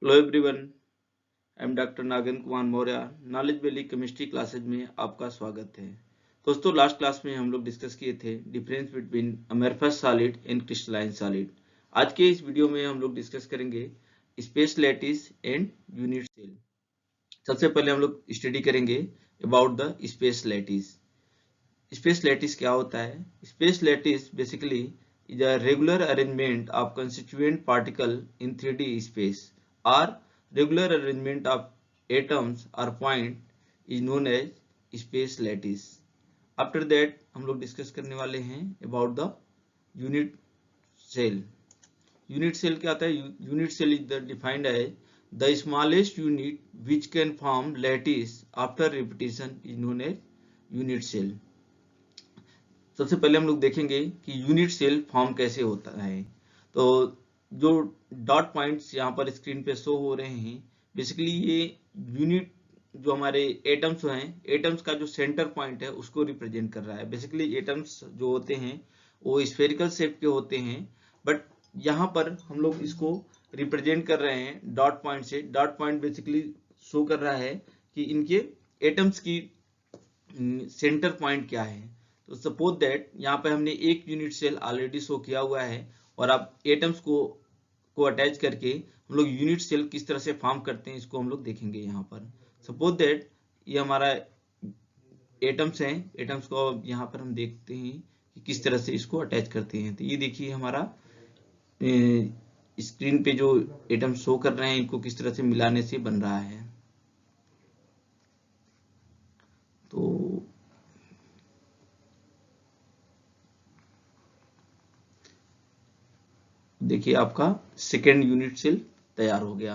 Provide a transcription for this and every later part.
Hello everyone, I am doctor Nagendra Kumar Maurya. Knowledge valley chemistry classes में आपका स्वागत है। दोस्तों, लास्ट क्लास में हम लोग डिस्कस किए थे difference between amorphous solid and crystalline solid. आज के इस वीडियो में हम लोग डिस्कस करेंगे space lattice and unit cell. सबसे पहले हम लोग स्टडी करेंगे about the space lattice. Space lattice क्या होता है? Space lattice basically is a regular arrangement of constituent particle in 3D space or regular arrangement of atoms or point is known as space lattice. After that हम लोग discuss करने वाले हैं about the unit cell. Unit cell क्या होता है? Unit cell is the defined as the smallest unit which can form lattice after repetition is known as unit cell. सबसे पहले हम लोग देखेंगे कि यूनिट सेल फॉर्म कैसे होता है। तो जो डॉट पॉइंट्स यहाँ पर स्क्रीन पे शो हो रहे हैं, बेसिकली ये यूनिट जो हमारे एटम्स हैं, एटम्स का जो सेंटर पॉइंट है उसको रिप्रेजेंट कर रहा है। बेसिकली एटम्स जो होते हैं वो स्फेरिकल शेप के होते हैं, बट यहाँ पर हम लोग इसको रिप्रेजेंट कर रहे हैं डॉट पॉइंट से। डॉट पॉइंट बेसिकली शो कर रहा है कि इनके एटम्स की सेंटर पॉइंट क्या है। तो सपोज दैट यहाँ पे हमने एक यूनिट सेल ऑलरेडी शो किया हुआ है और अब एटम्स को अटैच करके हम लोग यूनिट सेल किस तरह से फॉर्म करते हैं इसको हम लोग देखेंगे। यहाँ पर सपोज दैट ये हमारा एटम्स हैं, एटम्स को यहाँ पर हम देखते हैं कि किस तरह से इसको अटैच करते हैं। तो ये देखिए हमारा स्क्रीन पे जो एटम्स शो कर रहे हैं इनको किस तरह से मिलाने से बन रहा है। तो देखिए आपका सेकेंड यूनिट सेल तैयार हो गया।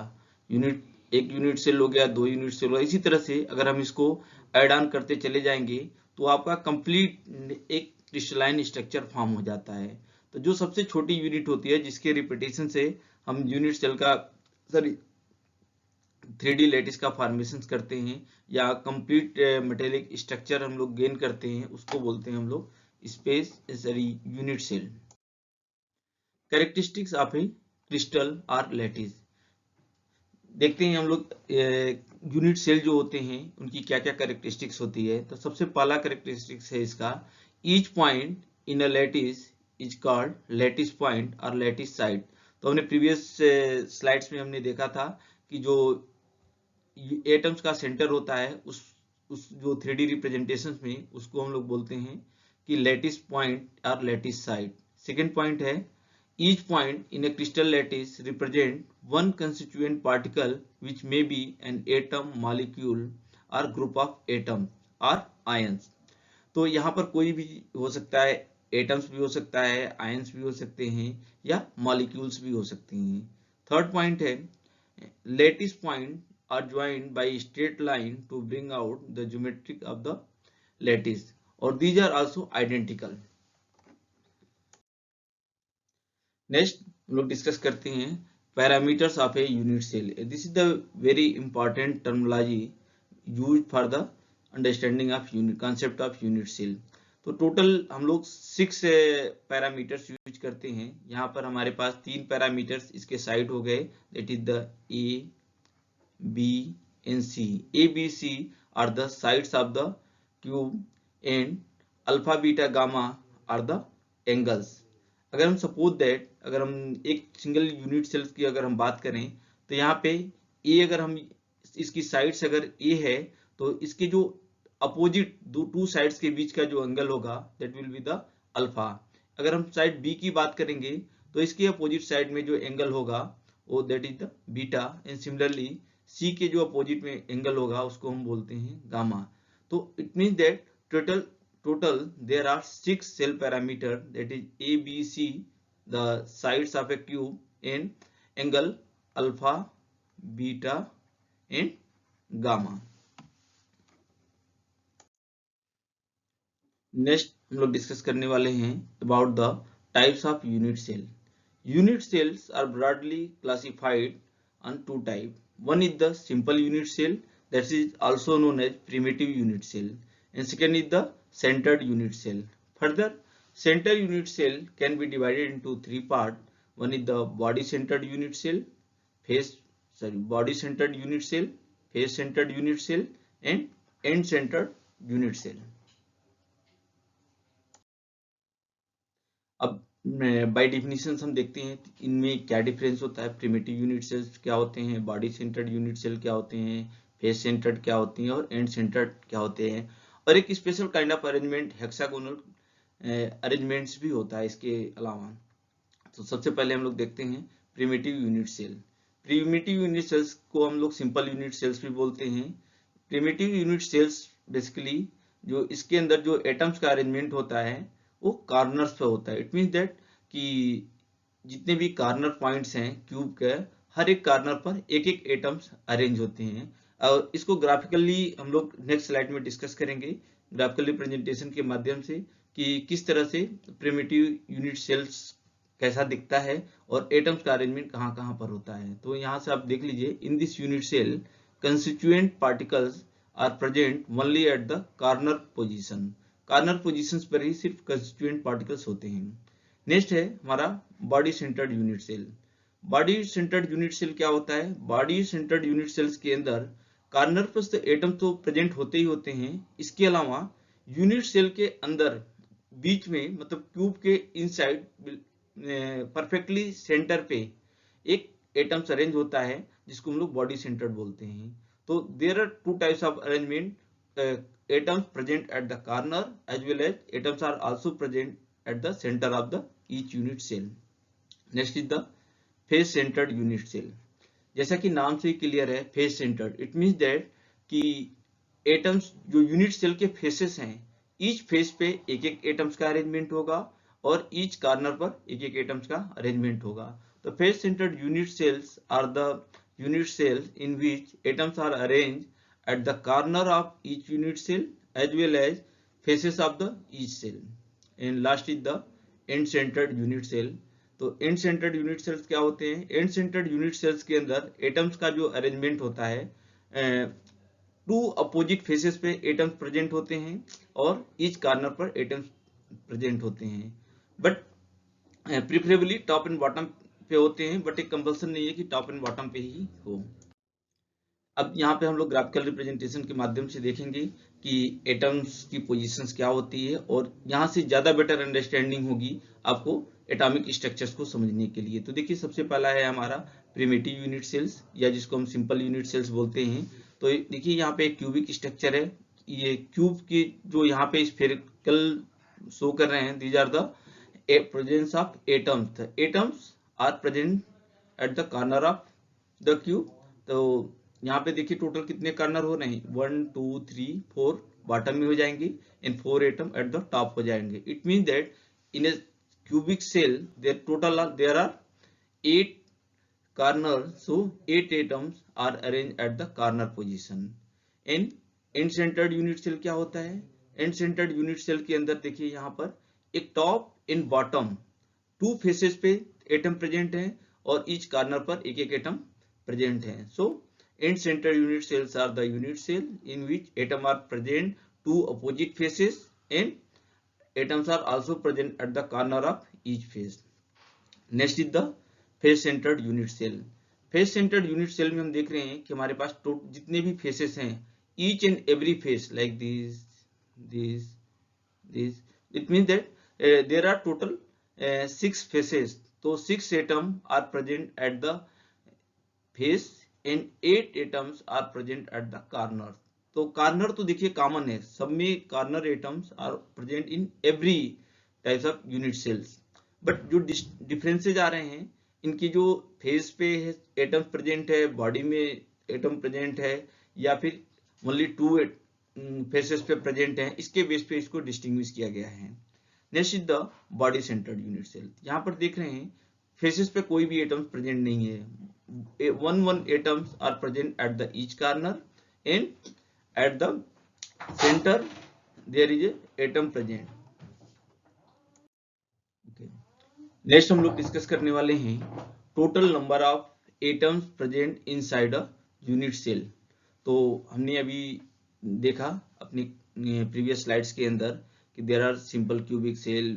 एक यूनिट सेल हो गया, दो यूनिट सेल हो गया। इसी तरह से अगर हम इसको ऐड ऑन करते चले जाएंगे तो आपका कंप्लीट एक क्रिस्टलाइन स्ट्रक्चर फॉर्म हो जाता है। तो जो सबसे छोटी यूनिट होती है जिसके रिपीटेशन से हम यूनिट सेल का 3D लैटिस का फॉर्मेशन करते हैं या कंप्लीट मेटेलिक स्ट्रक्चर हम लोग गेन करते हैं, उसको बोलते हैं हम लोग space unit cell. Characteristics of a crystal और लैटिस देखते हैं हम लोग। यूनिट सेल जो होते हैं उनकी क्या क्या कैरेक्टरिस्टिक्स होती है। तो सबसे पहला कैरेक्टरिस्टिक्स है इसका, each point in a lattice is called lattice point और लैटिस साइड। तो हमने प्रीवियस स्लाइड्स में हमने देखा था कि जो एटम्स का सेंटर होता है उस जो 3D रिप्रेजेंटेशन में उसको हम लोग बोलते हैं कि लैटिस पॉइंट और लैटिस साइड। सेकेंड पॉइंट है, each point in a crystal lattice represent one constituent particle which may be an atom, molecule or group of atom or ions. तो यहाँ पर कोई भी हो सकता है, एटम्स भी हो सकता है, आयंस भी हो सकते हैं या मॉलिक्यूल्स भी हो सकते हैं। थर्ड पॉइंट है, lattice point are joined by straight line to bring out the geometric of the lattice और these are also identical. Next हम लोग डिस्कस करते हैं parameters of a unit cell. This is the very important terminology use for the understanding of unit concept of unit cell. तो total हम लोग 6 parameters use करते हैं। यहाँ पर हमारे पास 3 पैरामीटर्स इसके साइड हो गए, that is the A B and C. A B C are the sides of the cube and alpha beta gamma are the angles. अगर हम सपोज दैट अगर हम एक सिंगल यूनिट सेल्स की अगर हम बात करें तो यहाँ पे ए, अगर हम इसकी साइड्स अगर ए है तो इसके जो अपोजिट टू साइड्स के बीच का जो एंगल होगा that will be the alpha. अगर हम साइड बी की बात करेंगे तो इसके अपोजिट साइड में जो एंगल होगा वो that is the beta. And similarly C के जो अपोजिट में एंगल होगा उसको हम बोलते हैं गामा। तो it mean that total there are 6 cell parameter, that is A, B, C, the sides of a cube and angle alpha, beta and gamma. Next हम लोग डिस्कस करने वाले हैं about the types of unit cell. Unit cells are broadly classified on two type. One is the simple unit cell, that is also known as primitive unit cell, and second is the centered unit cell. Further, centered unit cell can be divided into 3 parts. One is the body centered unit cell, face body centered unit cell, face centered unit cell and end centered unit cell. अब by definition हम देखते हैं इनमें क्या difference होता है। Primitive unit sales क्या होते हैं, बॉडी सेंटर्ड यूनिट सेल क्या होते हैं, फेस सेंटर्ड क्या होती हैं और एंड सेंटर्ड क्या होते हैं, और एक special kind of arrangement hexagonal arrangements भी होता है इसके अलावा। तो सबसे पहले हम लोग देखते हैं primitive unit cell. Primitive unit cells को हम लोग सिंपल यूनिट सेल्स भी बोलते हैं। प्रिमिटिव यूनिट सेल्स बेसिकली जो इसके अंदर जो एटम्स का अरेंजमेंट होता है वो कॉर्नर्स पे होता है। इट मींस दैट कि जितने भी कॉर्नर पॉइंट्स हैं क्यूब के, हर एक कॉर्नर पर एक एक एटम्स अरेंज होते हैं। और इसको ग्राफिकली हम लोग नेक्स्ट स्लाइड में डिस्कस करेंगे, ग्राफिकल रिप्रेजेंटेशन के माध्यम से, कि किस तरह से प्रिमिटिव यूनिट सेल्स कैसा दिखता है और एटम्स का अरेंजमेंट कहाँ कहाँ पर होता है। तो यहाँ से आप देख लीजिए, in this unit cell constituent particles are present only at the corner position. Corner positions पर ही सिर्फ कंस्टिट्यूएंट पार्टिकल्स होते हैं। नेक्स्ट है हमारा body centred unit cell. Body centred unit cell क्या होता है? बॉडी सेंटर्ड यूनिट सेल्स के अंदर कॉर्नर पर तो एटम तो प्रेजेंट होते ही होते हैं, इसके अलावा यूनिट सेल के अंदर बीच में, मतलब क्यूब के इनसाइड परफेक्टली सेंटर पे एक एटम्स अरेंज होता है जिसको हम लोग बॉडी सेंटर्ड बोलते हैं। तो there are two types of arrangement, atoms present at the corner as well as atoms are also present at the center of the each unit cell. Next is the face centered unit cell. जैसा कि नाम से ही clear है, face centred, it means that कि atoms जो unit cell के faces हैं, each face पे एक एक एटम्स का अरेंजमेंट होगा और ईच कॉर्नर पर एक एक एटम्स का अरेंजमेंट होगा। तो face centred unit cells are the unit cells in which atoms are arrange at the corner of each unit cell as well as faces of the each cell. And last is the end centered unit cell. तो end centered unit cells क्या होते हैं? end centered unit cells के अंदर atoms का जो arrangement होता है, टू अपोजिट फेसेस पे एटम्स प्रेजेंट होते हैं और ईच कॉर्नर पर एटम्स प्रेजेंट होते हैं, but preferably top and bottom पे होते हैं, बट एक कंपल्सन नहीं है कि टॉप एंड बॉटम पे ही हो। अब यहाँ पे हम लोग ग्राफिकल रिप्रेजेंटेशन के माध्यम से देखेंगे कि एटम्स की पोजीशंस क्या होती है, और यहाँ से ज़्यादा बेटर अंडरस्टैंडिंग होगी आपको एटॉमिक स्ट्रक्चर्स को समझने के लिए। तो देखिए, सबसे पहला है हमारा प्रिमिटिव यूनिट सेल्स, या जिसको हम सिंपल यूनिट सेल्स बोलते हैं। तो देखिए यहाँ पे एक क्यूबिक स्ट्रक्चर है, ये क्यूब की जो यहाँ पे स्फेरिकल शो कर रहे हैं, these are the presence of atoms. Atoms are present at the corner of the cube. तो यहाँ पे देखिए टोटल कितने कॉर्नर हो रहे हैं, 1 2 3 4 बॉटम में हो जाएंगे and 4 atom at the top हो जाएंगे। It mean that in a cubic cell there are 8 corner, so 8 atoms are arrange at the corner position. End centred unit cell क्या होता है? एंड सेंटर्ड यूनिट सेल के अंदर देखिए यहाँ पर एक top and bottom two faces पे एटम प्रेजेंट है और ईच कॉर्नर पर एक एक एटम प्रेजेंट है। सो end center unit cells are the unit cell in which atoms are present two opposite faces and atoms are also present at the corner of each face. Next is the face centered unit cell. face centered unit cell में हम देख रहे हैं कि हमारे पास जितने भी faces हैं, each and every face like this, it means that there are total 6 faces. तो 6 atoms are present at the face and 8 atoms are present at the corner. तो कॉर्नर तो देखिए कॉमन है, सब में corner atoms are present in every types of unit cells, but जो differences आ रहे हैं, इनकी जो फेस पे एटम प्रेजेंट है, बॉडी में एटम प्रेजेंट है, या फिर ओनली 2 फेसेस पे प्रेजेंट है, इसके बेस पे इसको डिस्टिंग्विश किया गया है। Next is the body centred unit cell. यहाँ पर देख रहे हैं फेसेस पे कोई भी एटम्स प्रेजेंट नहीं है, one atoms are present at the each corner and at the center there is a atom present. Okay. Next हम लोग डिस्कस करने वाले हैं total number of atoms present inside a unit cell. तो हमने अभी देखा अपनी प्रीवियस स्लाइड्स के अंदर कि there are simple cubic cell,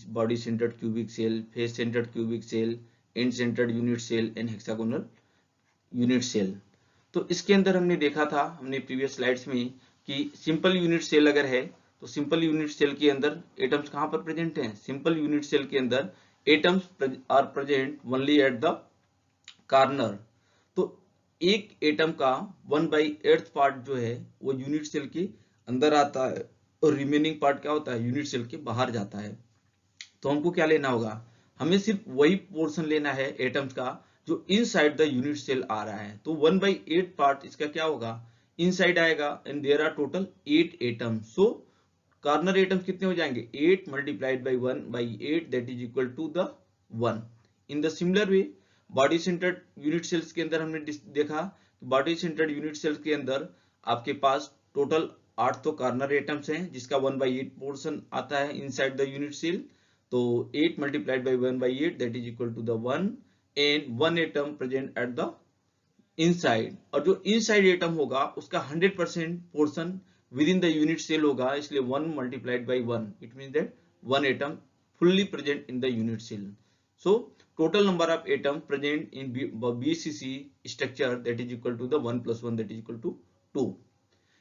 body centred cubic cell, face centred cubic cell, end centred unit cell and hexagonal unit cell. तो इसके अंदर हमने देखा था हमने प्रीवियस स्लाइड्स में कि सिंपल यूनिट सेल अगर है तो सिंपल यूनिट सेल के अंदर एटम्स कहाँ पर प्रेजेंट हैं? सिंपल यूनिट सेल के अंदर atoms are present only at the corner. तो एक एटम का 1/8 पार्ट जो है वो यूनिट सेल के अंदर आता है और रिमेनिंग पार्ट क्या होता है? यूनिट सेल के बाहर जाता है। तो हमको क्या लेना होगा? हमें सिर्फ वही पोर्शन लेना है एटम्स का जो इनसाइड द यूनिट सेल आ रहा है। तो 1/8 पार्ट इसका क्या होगा? इनसाइड आएगा and there are total 8 atoms. So corner atoms कितने हो जाएंगे? 8 multiplied by 1/8 that is equal to the 1। In the similar way body centred unit cells के अंदर हमने देखा बॉडी सेंटर्ड यूनिट सेल्स के अंदर आपके पास टोटल 8 तो कॉर्नर एटम्स हैं जिसका 1/8 पोर्शन आता है इनसाइड द यूनिट सेल। तो 8 multiplied by 1/8 that is equal to the 1 and 1 atom present at the inside. और जो इनसाइड एटम होगा उसका 100% portion within the unit cell होगा, इसलिए 1 multiplied by 1 it mean that 1 atom fully present in the unit cell. So total number of atoms present in BCC structure that is equal to the 1 plus 1 that is equal to 2.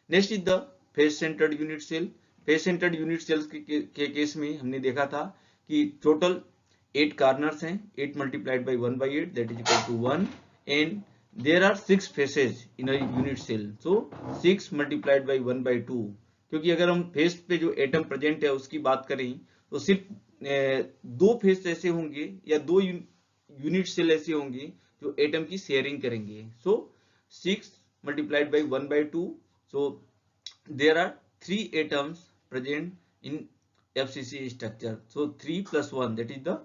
Next is the face centered unit cell. Face centered unit cells के case में हमने देखा था कि total 8 corners हैं, 8 multiplied by 1/8 that is equal to 1 and there are 6 faces in a unit cell. So 6 multiplied by 1/2 क्योंकि अगर हम फेस पे जो एटम प्रेजेंट है उसकी बात करें तो सिर्फ दो फेस ऐसे होंगे या दो यूनिट सेल ऐसे होंगे जो एटम की शेयरिंग करेंगे। So 6 multiplied by 1/2 so there are 3 atoms present in FCC structure. So 3 + 1 that is the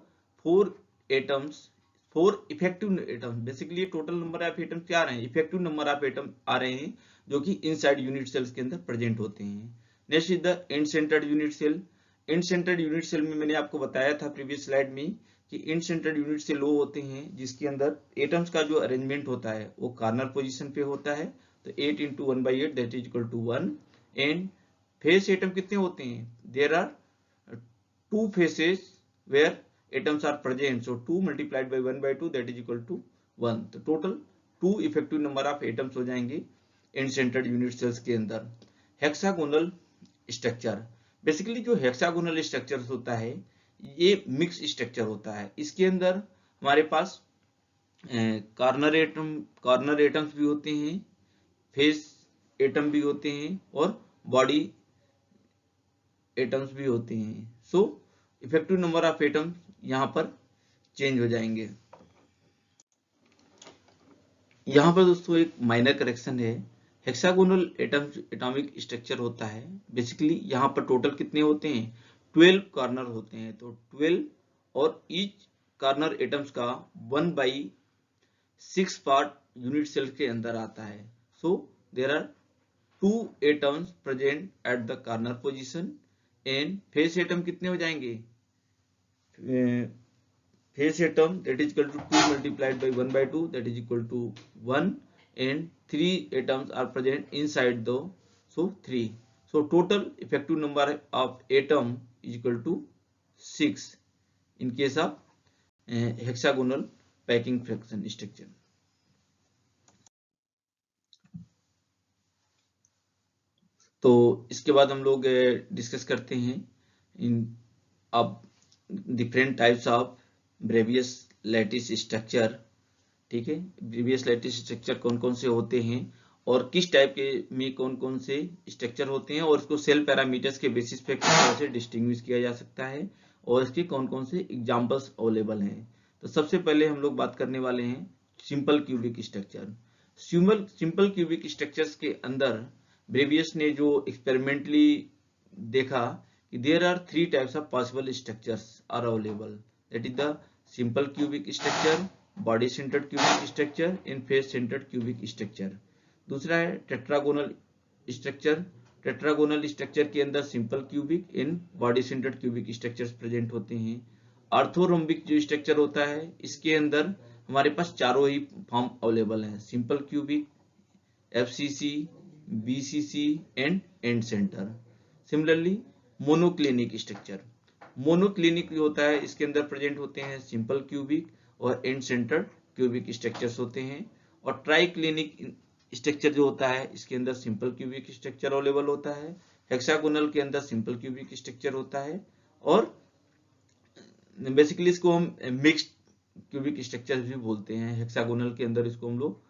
4 atoms, 4 effective atoms. Basically total number of atoms क्या आ रहे हैं? इफेक्टिव नंबर ऑफ एटम आ रहे हैं जो कि इनसाइड यूनिट सेल्स के अंदर प्रेजेंट होते हैं। Next is the end centred unit cell. End centred unit cell में मैंने आपको बताया था प्रीवियस स्लाइड में कि एंड सेंटर्ड यूनिट सेल वो होते हैं जिसके अंदर एटम्स का जो अरेंजमेंट होता है वो कॉर्नर पोजीशन पे होता है। तो 8 × 1/8 that is equal to 1 and face atom कितने होते हैं? There are 2 faces where atoms are present. So 2 multiplied by 1/2 that is equal to 1। तो total 2 effective number of atoms हो जाएंगे एंड सेंटर्ड यूनिट सेल्स के अंदर। हेक्सागोनल स्ट्रक्चर, बेसिकली जो hexagonal structure होता है ये मिक्स स्ट्रक्चर होता है। इसके अंदर हमारे पास कॉर्नर एटम्स भी होते हैं, फेस एटम भी होते हैं और बॉडी एटम्स भी होते हैं। So effective number of atoms यहाँ पर चेंज हो जाएंगे। यहाँ पर दोस्तों एक माइनर करेक्शन है। हेक्सागोनल एटॉमिक स्ट्रक्चर होता है, बेसिकली यहाँ पर टोटल कितने होते हैं? 12 कॉर्नर होते हैं। तो 12 और ईच कॉर्नर एटम्स का 1/6 पार्ट यूनिट सेल के अंदर आता है। So there are 2 atoms present at the corner position and face atom कितने हो जाएंगे? Face atom that is equal to 2 multiplied by 1/2 that is equal to 1 and 3 atoms are present inside the, so 3. So total effective number of atom is equal to 6 in case of hexagonal packing fraction structure. तो इसके बाद हम लोग discuss करते हैं इन अब different types of Bravais lattice structure. ठीक है, ब्रेवियस लैटिस स्ट्रक्चर कौन कौन से होते हैं और किस टाइप के में कौन कौन से स्ट्रक्चर होते हैं और इसको सेल पैरामीटर्स के बेसिस पे किस तरह से डिस्टिंग्विश किया जा सकता है और इसके कौन कौन से एग्जांपल्स अवेलेबल हैं। तो सबसे पहले हम लोग बात करने वाले हैं simple cubic structure. Simple cubic structures के अंदर ब्रेवियस ने जो एक्सपेरिमेंटली देखा कि there are 3 types of possible structures are available, that is the simple cubic structure, body centered cubic structure and face centered cubic structure. दूसरा है tetragonal structure. Tetragonal structure के अंदर simple cubic and body centred cubic structures present होते हैं। Orthorhombic जो structure होता है इसके अंदर हमारे पास चारों ही फॉर्म अवेलेबल हैं, simple cubic, FCC, BCC and and centre. Similarly monoclinic structure, monoclinic होता है इसके अंदर प्रेजेंट होते हैं सिंपल क्यूबिक और एंड सेंटर्ड क्यूबिक स्ट्रक्चर्स होते हैं। और ट्राइक्लिनिक स्ट्रक्चर जो होता है इसके अंदर सिंपल क्यूबिक स्ट्रक्चर अवेलेबल होता है, हेक्सागोनल के अंदर सिंपल क्यूबिक स्ट्रक्चर होता है, और बेसिकली इसको हम मिक्स्ड क्यूबिक स्ट्रक्चर भी बोलते हैं। हेक्सागोनल के अंदर इसको हम लोग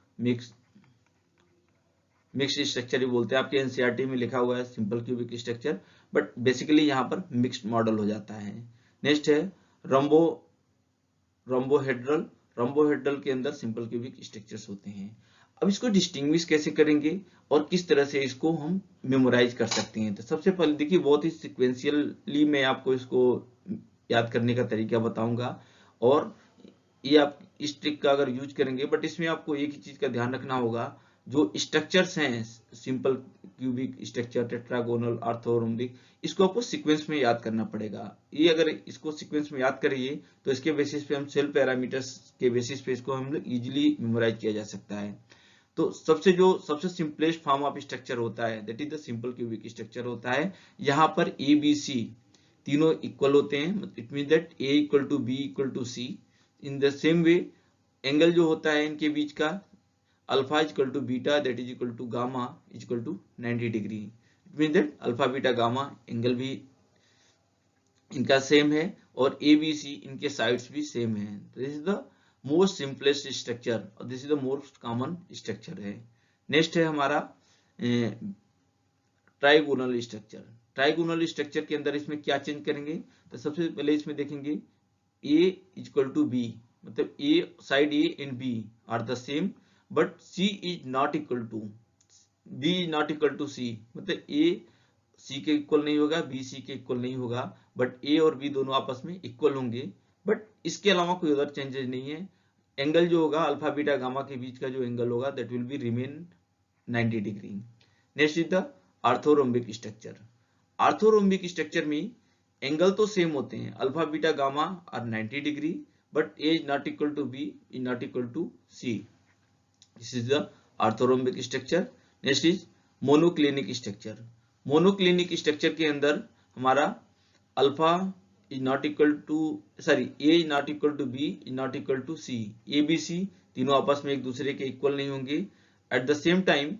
मिक्स्ड स्ट्रक्चर ही बोलते हैं। आपके एनसीईआरटी में लिखा हुआ है simple cubic structure, but basically यहाँ पर मिक्स्ड मॉडल हो जाता है। नेक्स्ट है रोम्बोहेड्रल। रोम्बोहेड्रल के अंदर सिंपल क्यूबिक स्ट्रक्चर्स होते हैं। अब इसको डिस्टिंग्विश कैसे करेंगे और किस तरह से इसको हम मेमोराइज कर सकते हैं, तो सबसे पहले देखिए बहुत ही सिक्वेंशियली मैं आपको इसको याद करने का तरीका बताऊंगा, और ये आप इस ट्रिक का अगर यूज करेंगे, बट इसमें आपको एक ही चीज का ध्यान रखना होगा, जो स्ट्रक्चर्स हैं simple cubic structure, tetragonal, orthorhombic, इसको आपको सीक्वेंस में याद करना पड़ेगा। ये अगर इसको सीक्वेंस में याद करिए तो इसके बेसिस पे हम सेल पैरामीटर्स के बेसिस पे इसको हम इजीली मेमोराइज किया जा सकता है। तो सबसे सिंपलेस्ट फॉर्म ऑफ स्ट्रक्चर होता है that is the simple cubic structure होता है। यहाँ पर ए बी सी तीनों इक्वल होते हैं, it mean that A equal to B equal to C. In the same way angle जो होता है इनके बीच का, alpha is equal to beta that is equal to gamma is equal to 90 degree. It mean that alpha beta gamma angle भी इनका same है, और ए बी सी इनके साइड्स भी सेम है। This is the most simplest structure और this is the most common structure है। Next है हमारा ट्राइगोनल स्ट्रक्चर। ट्राइगोनल स्ट्रक्चर के अंदर इसमें क्या चेंज करेंगे, तो सबसे पहले इसमें देखेंगे a is equal to b, मतलब a side a and b are the same, but c is not equal to, B is not equal to c, मतलब ए सी के इक्वल नहीं होगा, बी सी के इक्वल नहीं होगा, बट ए और B दोनों आपस में इक्वल होंगे। बट इसके अलावा कोई अदर चेंजेस नहीं है। एंगल जो होगा अल्फा बीटा गामा के बीच का जो एंगल होगा that will be remain 90 degree. Next is the orthorhombic structure. Orthorhombic structure में एंगल तो सेम होते हैं, alpha beta gamma are 90 degree, but A is not equal to B is not equal to C. This is the orthorhombic structure. Next is monoclinic structure. Monoclinic structure के अंदर हमारा alpha is not equal to A is not equal to B is not equal to C. A B सी तीनों आपस में एक दूसरे के equal नहीं होंगे। At the same time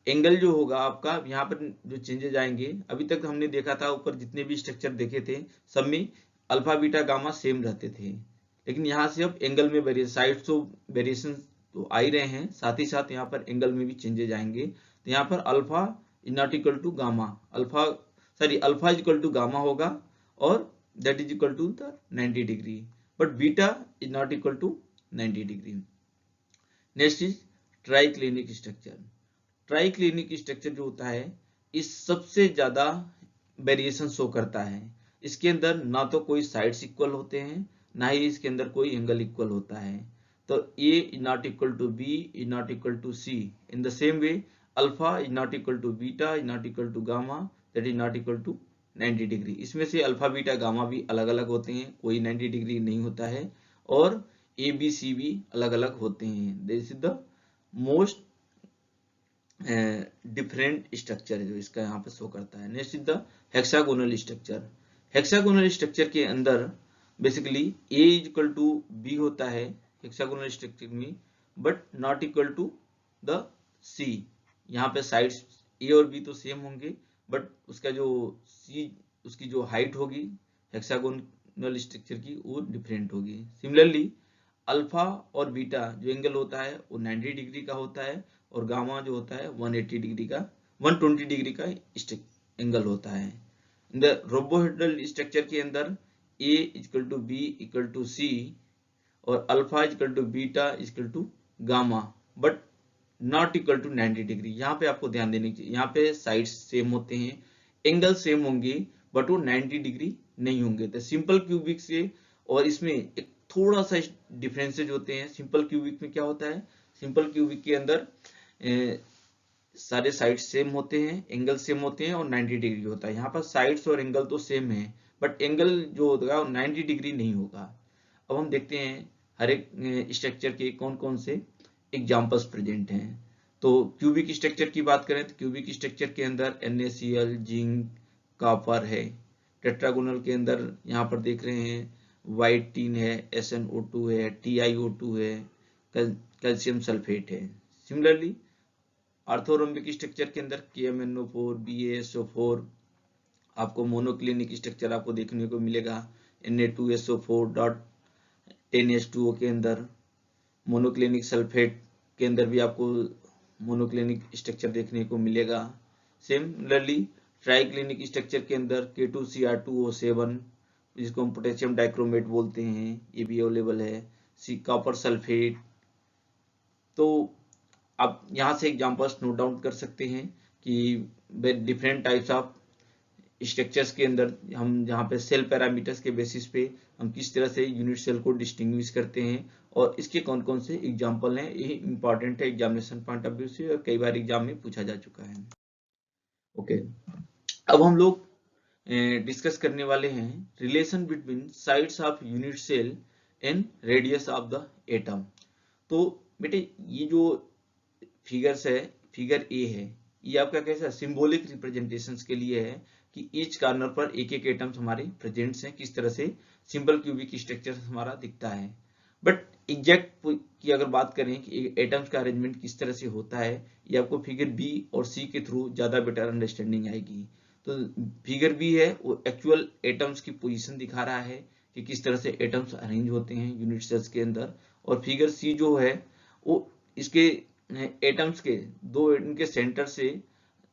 angle जो होगा आपका, यहाँ पर जो चेंजेस आएंगे, अभी तक हमने देखा था ऊपर जितने भी स्ट्रक्चर देखे थे सब में अल्फा बीटा गामा सेम रहते थे, लेकिन यहाँ से अब एंगल में साइड्स तो वेरिएशन तो आ ही रहे हैं, साथ ही साथ यहाँ पर एंगल में भी चेंजेस आएंगे। तो यहाँ पर alpha is not equal to gamma, alpha is equal to gamma होगा और that is equal to the 90 degree, but beta is not equal to 90 degree. Next is triclinic structure. Triclinic structure जो होता है इस सबसे ज्यादा वेरिएशन शो करता है। इसके अंदर ना तो कोई साइड्स इक्वल होते हैं, ना ही इसके अंदर कोई एंगल इक्वल होता है। तो A is not equal to B is not equal to C. In the same way alpha is not equal to beta is not equal to gamma that is not equal to 90 degree. इसमें से alpha beta gamma भी अलग अलग होते हैं, कोई 90 degree नहीं होता है, और ए बी सी भी अलग अलग होते हैं। This is the most different structure जो इसका यहाँ पे शो करता है। Next is the hexagonal structure. Hexagonal structure के अंदर basically A is equal to B होता है हेक्सागोनल स्ट्रक्चर में, but not equal to the C. यहाँ पे साइड्स ए और बी तो सेम होंगे, बट उसका जो सी उसकी जो हाइट होगी हेक्सागोनल स्ट्रक्चर की वो डिफरेंट होगी। सिमिलरली अल्फा और बीटा जो एंगल होता है वो 90 डिग्री का होता है, और गामा जो होता है 120 डिग्री का एंगल होता है। इन द रोम्बोहेड्रल स्ट्रक्चर के अंदर A equal to B equal to C और alpha equal to beta equal to gamma, but not equal to 90 degree. यहाँ पे आपको ध्यान देने की, यहाँ पे साइड्स सेम होते हैं, एंगल सेम होंगे, बट वो 90 डिग्री नहीं होंगे। तो सिंपल क्यूबिक से और इसमें एक थोड़ा सा डिफरेंसेज होते हैं। सिंपल क्यूबिक में क्या होता है, सिंपल क्यूबिक के अंदर सारे साइड्स सेम होते हैं, एंगल सेम होते हैं और 90 डिग्री होता है। यहाँ पर साइड्स और एंगल तो सेम है, बट एंगल जो होगा वो 90 डिग्री नहीं होगा। अब हम देखते हैं हर एक स्ट्रक्चर के कौन कौन से एग्जाम्पल्स प्रेजेंट हैं। तो क्यूबिक स्ट्रक्चर की बात करें तो क्यूबिक स्ट्रक्चर के अंदर NaCl, जिंक, कॉपर है। टेट्रागोनल के अंदर यहाँ पर देख रहे हैं व्हाइट टीन है, SnO2 है, TiO2 है, कैल्शियम सल्फेट है। सिमिलरली ऑर्थोरोम्बिक स्ट्रक्चर के अंदर KMnO4, BaSO4, आपको मोनोक्लिनिक स्ट्रक्चर आपको देखने को मिलेगा Na2SO4.10H2O के अंदर। मोनोक्लिनिक सल्फेट के अंदर भी आपको मोनोक्लिनिक स्ट्रक्चर देखने को मिलेगा। सिमिलरली ट्राइक्लिनिक स्ट्रक्चर के अंदर K2Cr2O7, जिसको हम पोटेशियम डाइक्रोमेट बोलते हैं, ये भी अवेलेबल है। Copper sulphate. तो आप यहाँ से एग्जांपल्स नोट डाउन कर सकते हैं कि डिफरेंट टाइप्स ऑफ स्ट्रक्चर्स के अंदर हम जहाँ पे सेल पैरामीटर्स के बेसिस पे हम किस तरह से यूनिट सेल को डिस्टिंग्विश करते हैं और इसके कौन कौन से एग्जांपल हैं, ये इंपॉर्टेंट है एग्जामिनेशन पॉइंट ऑफ व्यू से और कई बार एग्जाम में पूछा जा चुका है। ओके, अब हम लोग डिस्कस करने वाले हैं relation between sides of unit cell and radius of the atom. तो बेटे ये जो फिगर्स है, फिगर ए है, ये आपका कैसा सिंबॉलिक रिप्रेजेंटेशंस के लिए है कि ईच कॉर्नर पर एक एक एटम्स हमारे प्रेजेंट्स हैं, किस तरह से सिंपल क्यूबिक स्ट्रक्चर हमारा दिखता है। बट एग्जैक्ट की अगर बात करें कि एटम्स का अरेंजमेंट किस तरह से होता है, ये आपको फिगर बी और सी के थ्रू ज्यादा बेटर अंडरस्टैंडिंग आएगी। तो फिगर बी है वो एक्चुअल एटम्स की पोजीशन दिखा रहा है कि किस तरह से एटम्स अरेंज होते हैं यूनिट सेल्स के अंदर, और फिगर सी जो है वो इसके एटम्स के दो इनके सेंटर से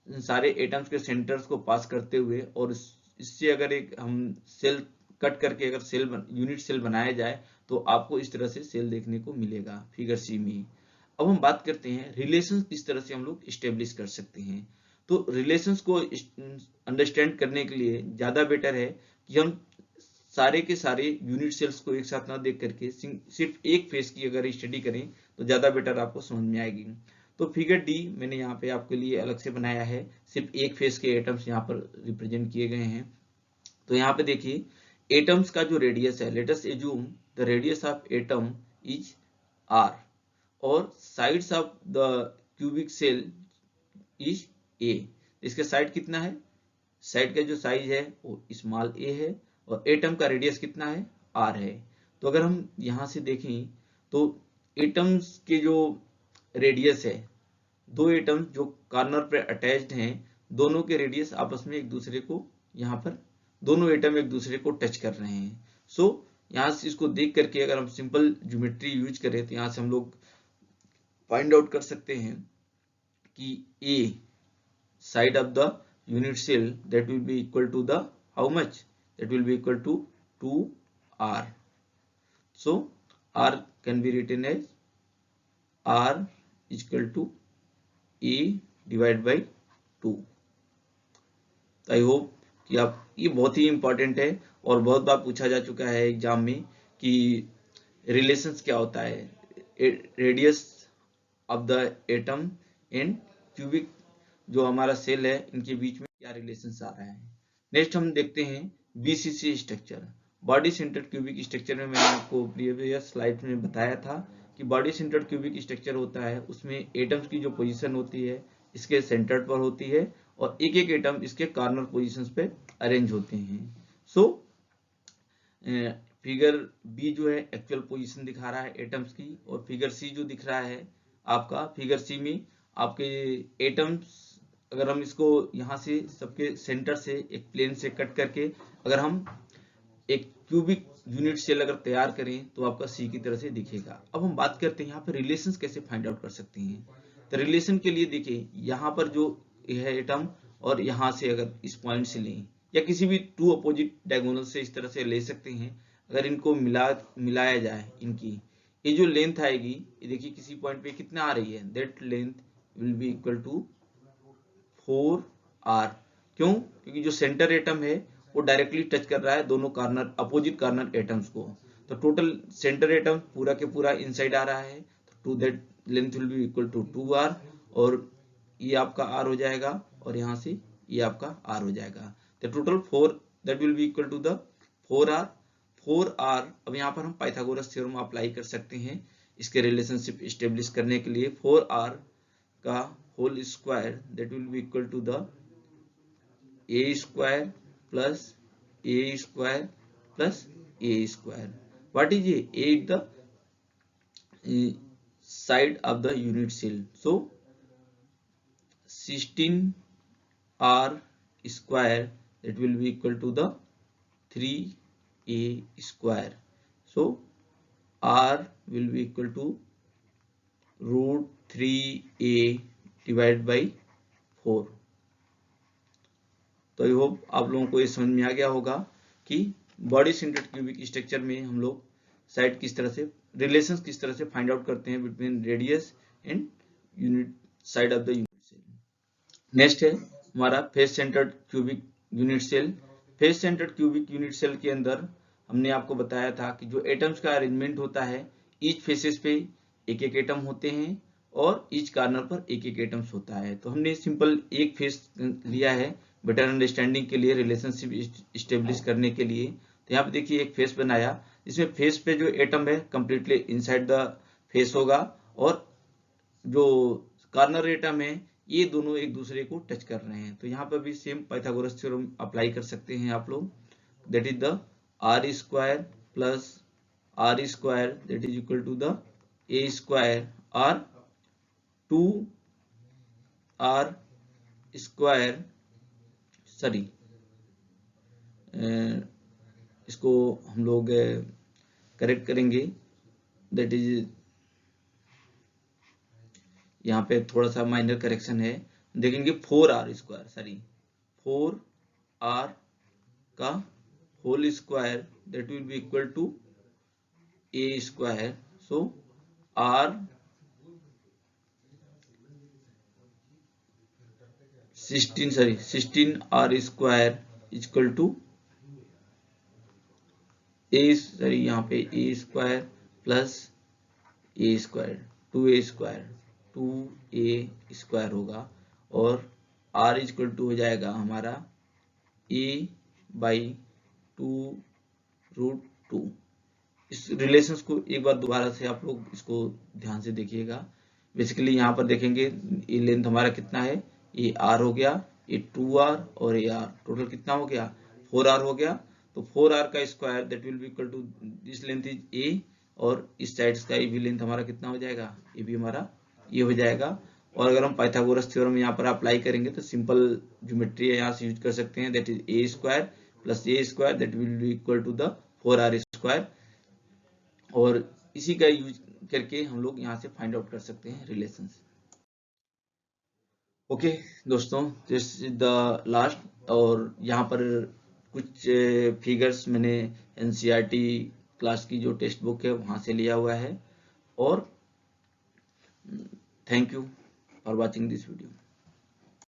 सारे एटम्स के सेंटर्स को पास करते हुए, और इससे अगर एक हम सेल कट करके अगर सेल यूनिट सेल बनाया जाए तो आपको इस तरह से सेल देखने को मिलेगा फिगर सी में। अब हम बात करते हैं रिलेशंस किस तरह से हम लोग इस्टेब्लिश कर सकते हैं। तो रिलेशंस को अंडरस्टैंड करने के लिए ज्यादा बेटर है कि हम सारे के सारे यूनिट सेल्स को एक साथ ना देख करके सिर्फ एक फेस की अगर स्टडी करें तो ज्यादा बेटर आपको समझ में आएगी। तो फिगर डी मैंने यहाँ पे आपके लिए अलग से बनाया है, सिर्फ एक फेस के एटम्स यहाँ पर रिप्रेजेंट किए गए हैं। तो यहाँ पे देखिए एटम्स का जो रेडियस है, let us assume the radius of atom is r और sides of the cubic cell is a। इसका साइड कितना है, साइड का जो साइज है वो स्मॉल a है और एटम का रेडियस कितना है r है। तो अगर हम यहाँ से देखें तो एटम्स के जो रेडियस है, दो एटम्स जो कॉर्नर पे अटैच्ड हैं, दोनों के रेडियस आपस में एक दूसरे को यहाँ पर दोनों एटम एक दूसरे को टच कर रहे हैं। सो यहाँ से इसको देख करके अगर हम सिंपल ज्योमेट्री यूज करें तो यहाँ से हम लोग फाइंड आउट कर सकते हैं कि a side of the unit cell that will be equal to the how much, that will be equal to 2r. So r can be written as r is equal to a divided by 2. I hope कि आप ये बहुत ही important है और बहुत बार पूछा जा चुका है एग्जाम में कि रिलेशंस क्या होता है, radius of the atom and cubic जो हमारा सेल है इनके बीच में क्या रिलेशंस आ रहा है। नेक्स्ट हम देखते हैं BCC structure, body centred cubic structure में मैंने आपको प्रीवियस स्लाइड में बताया था कि बॉडी सेंटर्ड क्यूबिक स्ट्रक्चर होता है, उसमें एटम्स की जो पोजीशन होती है इसके सेंटर पर होती है और एक एक एटम इसके कॉर्नर पोजीशंस पे अरेंज होते हैं। सो फिगर बी जो है एक्चुअल पोजीशन दिखा रहा है एटम्स की, और फिगर सी जो दिख रहा है आपका, फिगर सी में आपके एटम्स अगर हम इसको यहाँ से सबके सेंटर से एक प्लेन से कट करके अगर हम एक क्यूबिक यूनिट सेल अगर तैयार करें तो आपका सी की तरह से दिखेगा। अब हम बात करते हैं यहाँ पर रिलेशंस कैसे फाइंड आउट कर सकते हैं। तो रिलेशन के लिए देखिए यहाँ पर जो है एटम और यहाँ से अगर इस पॉइंट से लें या किसी भी टू अपोजिट डायगोनल से इस तरह से ले सकते हैं, अगर इनको मिलाया जाए इनकी ये जो लेंथ आएगी, ये देखिए किसी पॉइंट पे कितना आ रही है, that length will be equal to 4r। क्यों? क्योंकि जो सेंटर एटम है वो डायरेक्टली टच कर रहा है दोनों कॉर्नर अपोजिट कॉर्नर एटम्स को, तो टोटल सेंटर एटम पूरा के पूरा इनसाइड आ रहा है, तो that length will be equal to 2r और ये आपका r हो जाएगा और यहाँ से ये आपका r हो जाएगा, तो total 4 that will be equal to the 4r। अब यहाँ पर हम पाइथागोरस थ्योरम अप्लाई कर सकते हैं इसके रिलेशनशिप स्टेब्लिश करने के लिए। 4r का whole square that will be equal to the a square plus a square plus a square. What is a? The side of the unit cell. So 16r square, that will be equal to the 3a square. So r will be equal to root 3a divided by 4. तो I hope आप लोगों को ये समझ में आ गया होगा कि बॉडी सेंटर्ड क्यूबिक स्ट्रक्चर में हम लोग साइड किस तरह से, रिलेशंस किस तरह से फाइंड आउट करते हैं between radius and unit side of the unit cell. Next है हमारा face centred cubic unit cell. Face centred cubic unit cell के अंदर हमने आपको बताया था कि जो एटम्स का अरेंजमेंट होता है, ईच फेसेस पे एक एक एटम होते हैं और ईच कॉर्नर पर एक एक एटम्स होता है। तो हमने सिंपल एक फेस लिया है बेटर अंडरस्टैंडिंग के लिए, रिलेशनशिप स्टेब्लिश करने के लिए। तो यहाँ पे देखिए एक फेस बनाया, इसमें फेस पे जो एटम है कंप्लीटली इनसाइड द फेस होगा और जो कॉर्नर एटम है ये दोनों एक दूसरे को टच कर रहे हैं। तो यहाँ पर भी सेम पाइथागोरस थ्योरम अप्लाई कर सकते हैं आप लोग, that is the R square plus R square that is equal to the A square और 2r स्क्वायर, सॉरी इसको हम लोग करेक्ट करेंगे, दैट इज यहाँ पे थोड़ा सा माइनर करेक्शन है, देखेंगे 4r स्क्वायर, सॉरी 4r का whole square that will be equal to a square. So r 16r square equal to यहाँ पे a square plus a square 2a square 2a square होगा और r इक्वल टू हो जाएगा हमारा a by 2√2। इस relations को एक बार दोबारा से आप लोग इसको ध्यान से देखिएगा। बेसिकली यहाँ पर देखेंगे ये लेंथ हमारा कितना है, ये r हो गया, ये 2r और ये r, टोटल कितना हो गया 4r हो गया। तो 4r का square that will be equal to this length is a और इस साइड का ये भी लेंथ हमारा कितना हो जाएगा, ये भी हमारा ये हो जाएगा। और अगर हम पाइथागोरस थ्योरम यहाँ पर अप्लाई करेंगे तो सिंपल ज्योमेट्री यहाँ से यूज कर सकते हैं, that is a square plus a square that will be equal to the 4r square, और इसी का यूज करके हम लोग यहाँ से फाइंड आउट कर सकते हैं रिलेशंस। ओके दोस्तों, दिस इज द लास्ट, और यहाँ पर कुछ फिगर्स मैंने एनसीईआरटी क्लास की जो टेक्स्ट बुक है वहां से लिया हुआ है। और thank you for watching this video.